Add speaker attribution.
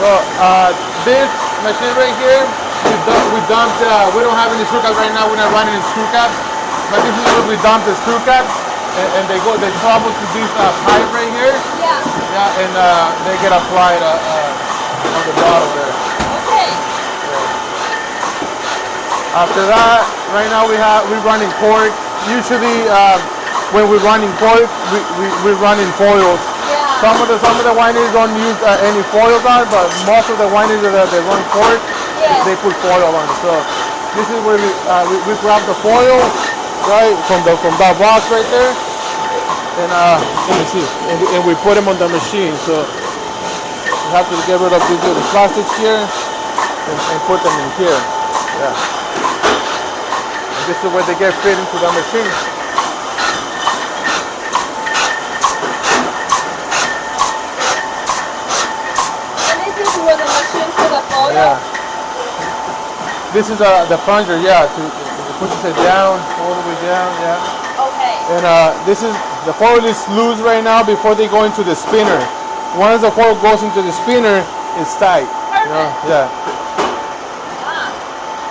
Speaker 1: So this machine right here, we dumped. We don't have any screw caps right now. We're not running any screw caps, but this is where we dump the screw caps, and they travel to this pipe right here.
Speaker 2: Yeah.
Speaker 1: Yeah, and they get applied on the bottom there.
Speaker 2: Okay.
Speaker 1: Yeah. After that, right now we're running cork. Usually, when we're running cork, we run in foils.
Speaker 2: Yeah.
Speaker 1: Some of the wineries don't use any foils on, but most of the wineries that they run cork,
Speaker 2: yes,
Speaker 1: they put foil on it. So this is where we grab the foil, right, from that box right there, and let me see, and we put them on the machine. So you have to get rid of these little plastics here and put them in here. Yeah. And this is where they get fit into the machine.
Speaker 2: Where the machine for the foil?
Speaker 1: Yeah. This is the plunger, yeah, to pushes it down, all the way down, yeah.
Speaker 2: Okay.
Speaker 1: And the foil is loose right now before they go into the spinner. Once the foil goes into the spinner, it's tight.
Speaker 2: Perfect.
Speaker 1: Yeah.